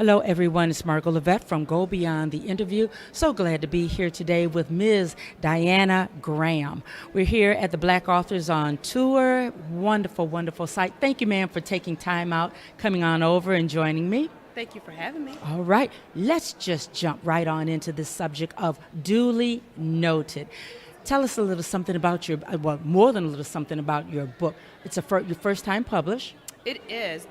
Hello, everyone. It's Margot Levette from Go Beyond the Interview. So glad to be here today with Ms. Diana Graham. We're here at the Black Authors on Tour. Wonderful, wonderful site. Thank you, ma'am, for taking time out, coming on over and joining me. Thank you for having me. All right, let's just jump right on into the subject of Duly Noted. Tell us a little something about well, more than a little something about your book. It's your first time published. It is.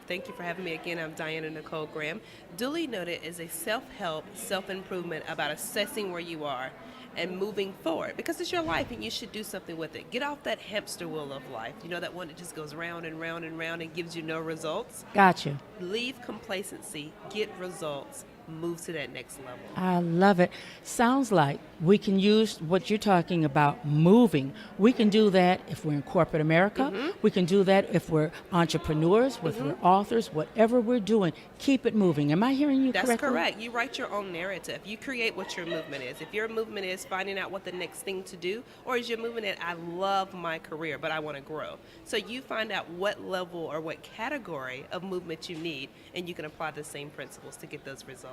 Thank you for having me again. I'm Diana Nicole Graham. Duly Noted is a self-help, self-improvement about assessing where you are and moving forward, because it's your life and you should do something with it. Get off that hamster wheel of life. You know, that one that just goes round and round and round and gives you no results? Gotcha. Leave complacency, get results, move to that next level. I love it. Sounds like we can use what you're talking about, moving. We can do that if we're in corporate America. Mm-hmm. We can do that if we're entrepreneurs, if we're authors, whatever we're doing, keep it moving. Am I hearing you correctly? That's correct. You write your own narrative. You create what your movement is. If your movement is finding out what the next thing to do, or is your movement that I love my career, but I want to grow. So you find out what level or what category of movement you need, and you can apply the same principles to get those results.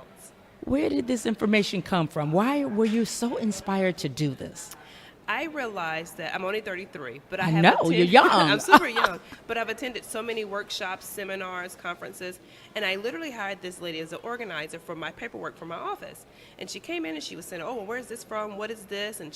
Where did this information come from? Why were you so inspired to do this? I realized that I'm only 33, but I know, you're young. I'm super young, but I've attended so many workshops, seminars, conferences, and I literally hired this lady as an organizer for my paperwork for my office. And she came in and she was saying, "Oh, well, where's this from? What is this?" And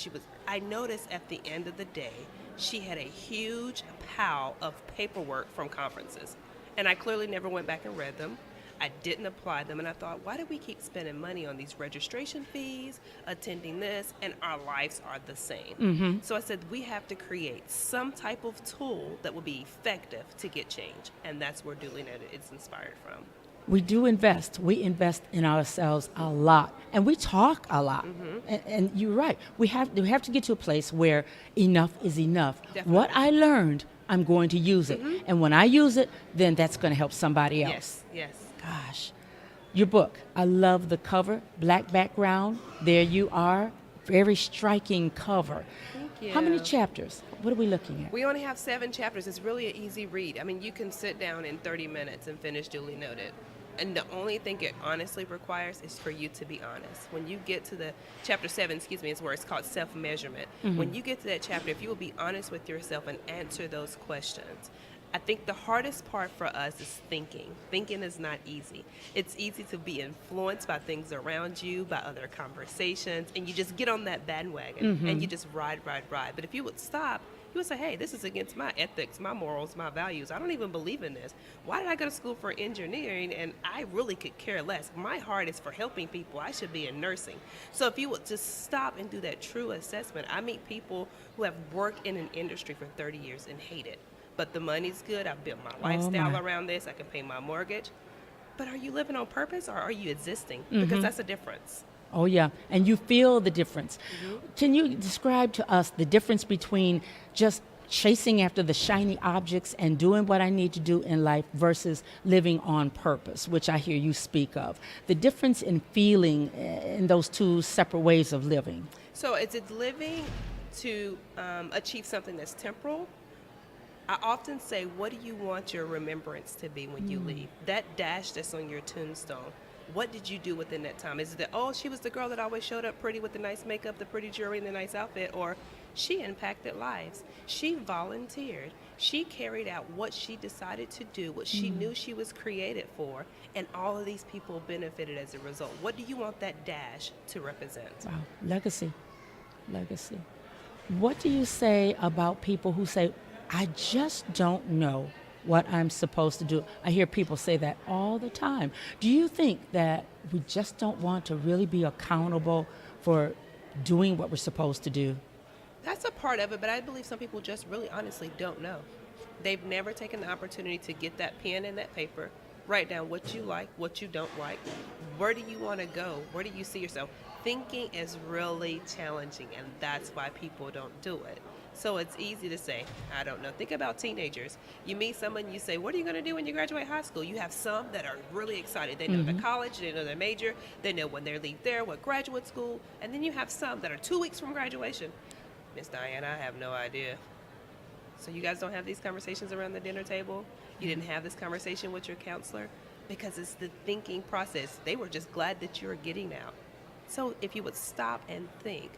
I noticed at the end of the day, she had a huge pile of paperwork from conferences. And I clearly never went back and read them. I didn't apply them, and I thought, why do we keep spending money on these registration fees, attending this, and our lives are the same? Mm-hmm. So I said, we have to create some type of tool that will be effective to get change, and that's where Duly Noted is inspired from. We do invest. We invest in ourselves a lot, and we talk a lot. And you're right. We have to get to a place where enough is enough. Definitely. What I learned, I'm going to use it, and when I use it, then that's going to help somebody else. Yes. Gosh, your book. I love the cover, black background. There you are, very striking cover. Thank you. How many chapters? What are we looking at? We only have 7 chapters. It's really an easy read. I mean, you can sit down in 30 minutes and finish Duly Noted. And the only thing it honestly requires is for you to be honest. When you get to the chapter 7, is where it's called self-measurement. When you get to that chapter, if you will be honest with yourself and answer those questions, I think the hardest part for us is thinking. Thinking is not easy. It's easy to be influenced by things around you, by other conversations, and you just get on that bandwagon and you just ride. But if you would stop, you would say, hey, this is against my ethics, my morals, my values. I don't even believe in this. Why did I go to school for engineering and I really could care less? My heart is for helping people. I should be in nursing. So if you would just stop and do that true assessment, I meet people who have worked in an industry for 30 years and hate it. But the money's good. I've built my lifestyle around this. I can pay my mortgage. But are you living on purpose or are you existing? Because that's a difference. Oh, yeah. And you feel the difference. Can you describe to us the difference between just chasing after the shiny objects and doing what I need to do in life versus living on purpose, which I hear you speak of? The difference in feeling in those two separate ways of living. So it's living to achieve something that's temporal. I often say, what do you want your remembrance to be when you leave? That dash that's on your tombstone, what did you do within that time? Is it that, oh, she was the girl that always showed up pretty with the nice makeup, the pretty jewelry, and the nice outfit, or she impacted lives. She volunteered. She carried out what she decided to do, what she knew she was created for, and all of these people benefited as a result. What do you want that dash to represent? Wow. Legacy. What do you say about people who say, I just don't know what I'm supposed to do? I hear people say that all the time. Do you think that we just don't want to really be accountable for doing what we're supposed to do? That's a part of it, but I believe some people just really honestly don't know. They've never taken the opportunity to get that pen and that paper, write down what you like, what you don't like, where do you want to go, where do you see yourself? Thinking is really challenging, and that's why people don't do it. So it's easy to say, I don't know. Think about teenagers. You meet someone, you say, what are you going to do when you graduate high school? You have some that are really excited. They know the college, they know their major, they know when they leave there, what graduate school. And then you have some that are 2 weeks from graduation. Miss Diana, I have no idea. So you guys don't have these conversations around the dinner table? You didn't have this conversation with your counselor because it's the thinking process. They were just glad that you were getting out. So if you would stop and think,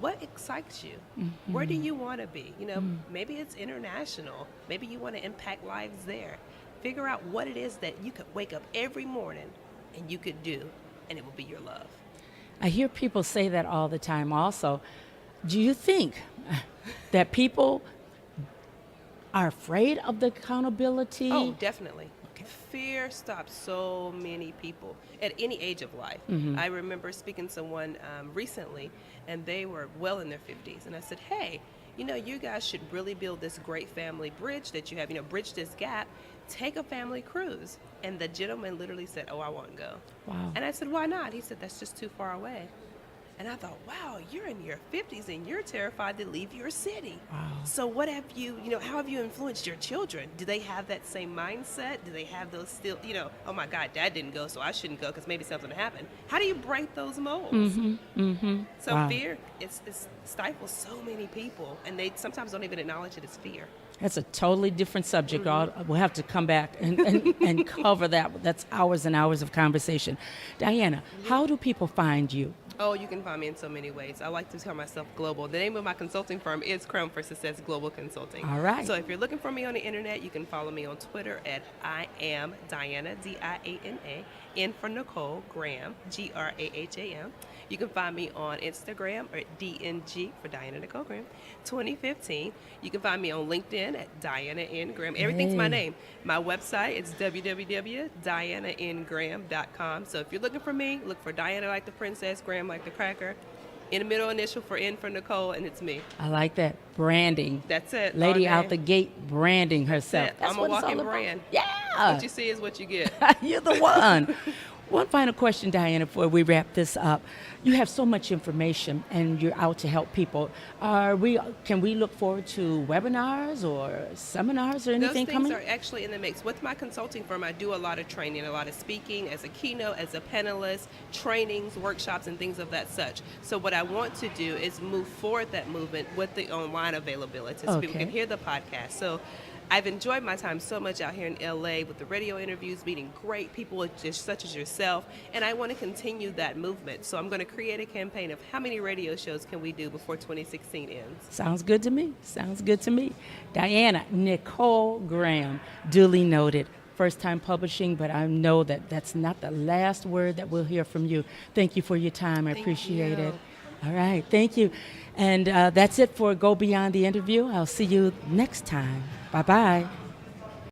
what excites you? Where do you want to be? You know, maybe it's international. Maybe you want to impact lives there. Figure out what it is that you could wake up every morning and you could do, and it will be your love. I hear people say that all the time also. Do you think that people are afraid of the accountability? Oh, definitely. Fear stops so many people at any age of life. I remember speaking to someone recently, and they were well in their 50s. And I said, hey, you know, you guys should really build this great family bridge that you have, you know, bridge this gap. Take a family cruise. And the gentleman literally said, oh, I won't go. Wow. And I said, why not? He said, that's just too far away. And I thought, wow, you're in your 50s and you're terrified to leave your city. Wow. So what have you, how have you influenced your children? Do they have that same mindset? Do they have those still, oh my God, dad didn't go, so I shouldn't go because maybe something will happen. How do you break those molds? So Wow. fear, it stifles so many people, and they sometimes don't even acknowledge it as fear. That's a totally different subject. We'll have to come back and cover that. That's hours and hours of conversation. Diana, how do people find you? Oh, you can find me in so many ways. I like to call myself global. The name of my consulting firm is Crown for Success Global Consulting. All right. So if you're looking for me on the internet, you can follow me on Twitter at I am Diana, Diana, N for Nicole, Graham, Graham. You can find me on Instagram at DNG for Diana Nicole Graham 2015. You can find me on LinkedIn at Diana N. Graham. Everything's my name. My website is www.dianangraham.com. So if you're looking for me, look for Diana like the princess, Graham like the cracker. In the middle initial for N for Nicole, and it's me. I like that. Branding. That's it. Lady all out day. the gate branding herself. That's it. That's I'm a what it's walking all about. brand. Yeah. What you see is what you get. You're the one. One final question, Diana, before we wrap this up. You have so much information and you're out to help people. Can we look forward to webinars or seminars or anything Those things coming? are actually in the mix. With my consulting firm, I do a lot of training, a lot of speaking as a keynote, as a panelist, trainings, workshops, and things of that such. So what I want to do is move forward that movement with the online availability so people Okay. can hear the podcast. So I've enjoyed my time so much out here in LA with the radio interviews, meeting great people just such as yourself, and I want to continue that movement. So I'm going to create a campaign of how many radio shows can we do before 2016 ends. Sounds good to me. Sounds good to me. Diana Nicole Graham, Duly Noted. First time publishing, but I know that that's not the last word that we'll hear from you. Thank you for your time. I appreciate it. All right. Thank you. And that's it for Go Beyond the Interview. I'll see you next time. Bye-bye.